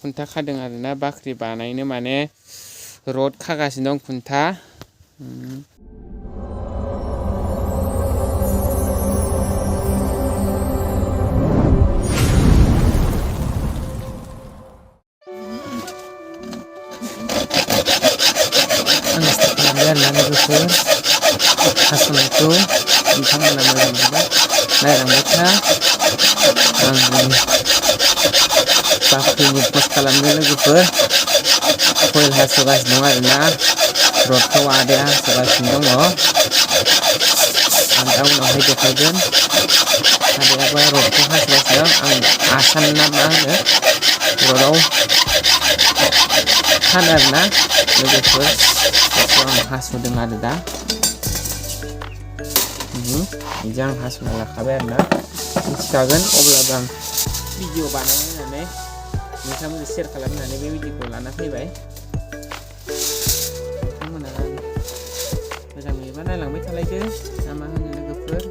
खुन्था खादों आरोना बाख्रि बानायनो माने रड खागासिनो दं खुन्था। आं स्टार्ट खालामबाय आरोना लोगोफोर हास'नायखौ नोंथांमोना मोजां मोनबा नायलांबाय था। आं बाख्रिनि पस्ट खालामनो लोगोफोर कइल हास'गासिनो दं आरोना रडखौ आदाया हास'गासिनो दङ। आं दा उनावहाय देखायगोन। आदायाबा रडखौ हास'गासिनो दं। आं आसान ना मा होनो रडआव खानो आरोना लोगोफोर बेखौ आं हास'दों आरो दा बिदि आं हास'ना लाखाबाय आरोना मिथिखागोन। अब्लाबो आं भिडिअ बानायनो होननानै नोंथांमोनजों शेयार खालामनानै बे भिडिअखौ लाना फैबाय। नोंथांमोना मोजां नुयोबा नायलांबाय थालायदो ना मा होनो लोगोफोर।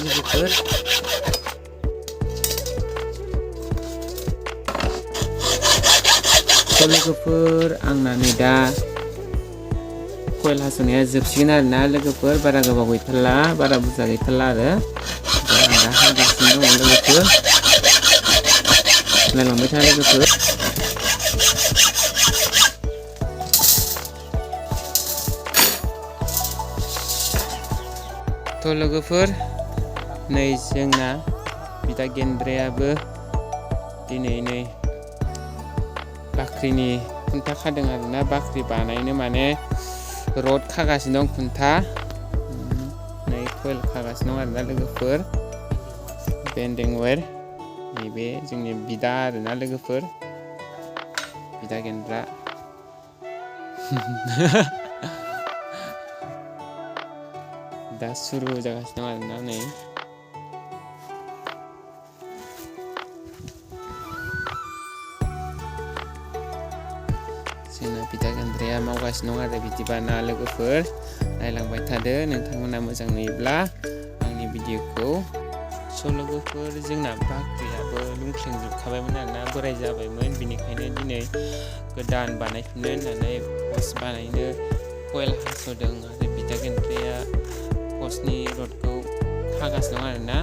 लोगोफोर लोगोफोर आंना नै दा कइल हास'नाया जोबसिगोन आरोना लोगोफोर बारा गोबाव गैथारला बारा बुरजा गैथारला आरो आं दा हागासिनो दङ लोगोफोर नायलांबाय था लोगोफोर। थ' लोगोफोर नै जोंना बिदा गेन्द्रायाबो दिनै नै बाख्रिनि खुन्था खादों आरोना बाख्रि बानायनो माने रड खागासिनो दं खुन्था। नै कइल खागासिनो दं आरोना लोगोफोर बेन्डिं वायर। नैबे जोंनि बिदा आरोना लोगोफोर बिदा गेन्द्रा। दा सुरु जागासिनो दं आरोना नै जोंना बिदा गेन्द्राया मावगासिनो दं आरो बिदिबाना लोगोफोर नायलांबाय थादो नोंथांमोना मोजां नुयोब्ला आंनि भिडिअखौ। स' लोगोफोर जोंना बाख्रियाबो लुंख्लेंजोबखाबायमोन आरोना बोराय जाबायमोन बिनिखायनो दिनै गोदान बानायफिननो होननानै पस्ट बानायनो कइल हास'दों आरो बिदा गेन्द्राया पस्टनि रडखौ खागासिनो दं आरोना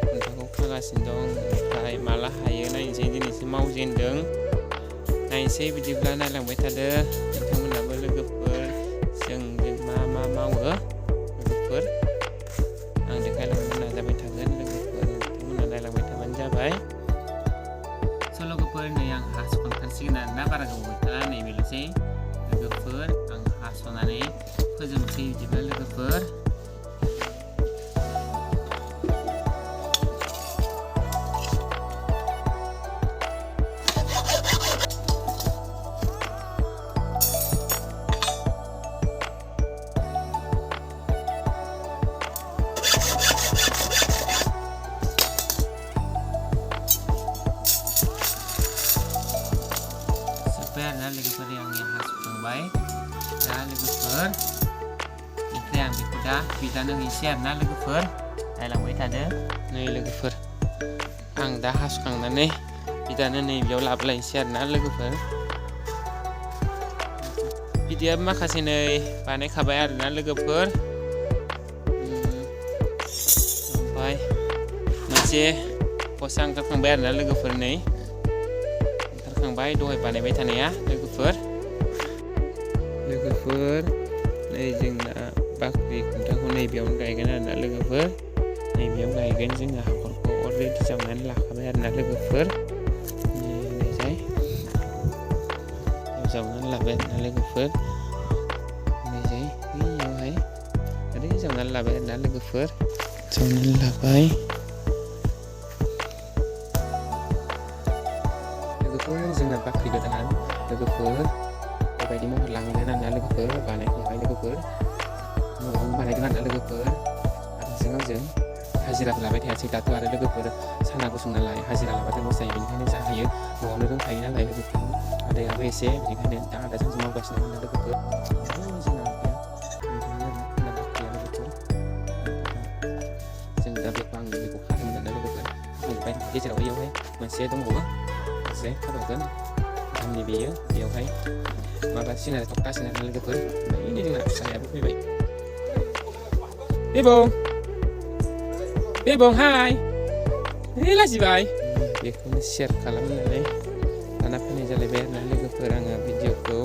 खुन्थाखौ खागासिनो दं। ओमफ्राय माला हायो नायनोसै दिनैसो मावजेनदों नायनोसै बिदिब्ला नायलांबाय थादो नोंथांमोनाबो लोगोफोर जों मा मा मावो लोगोफोर आं देखायलांनो नाजाबाय थागोन लोगोफोर नोंथांमोना नायलांबाय थाबानो जाबाय। स' लोगोफोर नै आं हास'खांथारसिगोन आरोना बारा गोबाव गैथारा नैबेल'सै लोगोफोर आं हास'नानै फोजोबनोसै बिदिब्ला लोगोफोर। आरोना लोगोफोर आंनि हास'खांबाय दा लोगोफोर ओमफ्राय आं बेखौ दा बिदानो हैसै आरोना लोगोफोर नायलांबाय थादो। नै लोगोफोर आं दा हास'खांनानै बिदानो नैबेयाव लाबोलायनोसै आरोना लोगोफोर। बिदायाबो माखासे नै बानायखाबाय आरोना लोगोफोर ओमफ्राय मोनसे पस्टआ ओंखारखांबाय आरोना लोगोफोर नै दहाय बानायबाय थानाया लोगोफोर नै जोंना बाख्रि खुन्थाखौ नैबेयावनो गायगोन आरोना लोगोफोर नैबेयाव गायगोन जोङो हाखरखौ अलरेडि जावनानै लाखाबाय आरोना लोगोफोर नैजाय जावनानै लाबाय आरोना लोगोफोर नैजाय बैयावहाय ओरै जावनानै लाबाय आरोना लोगोफोर जावनानै लाबाय। जोंना बाख्रि गोदान लोगोफोर बेबायदि महर लांगोन आरोना लोगोफोर बानायखांबाय लोगोफोर न'आवनो बानायदों आरोना लोगोफोर आरो जों हाजिराबो लाबाय थायासै दाथ' आरो लोगोफोर साना गुसुं नालाय हाजिरा लाबाथाय लस जायो बेनिखायनो जा हायो न'आवनो रोंखायो नालाय लोगोफोर आदायाबो एसे बेनिखायनो दा आदाजों मावगासिनो दं लोगोफोर जोंना ओमफ्राय गेजेराव बेयावहाय मोनसे दंबावो मोनसे खाबावगोन आंनि बेयावहाय माबा सिनारि थखथा सिनारि लोगोफोर ओमफ्राय जोंना फिसायाबो फैबाय बेबं हाय लाजिबाय बेखौनो शेयार खालामनानै लाना फैनाय जालायबाय आरोना लोगोफोर आङो भिडिअखौ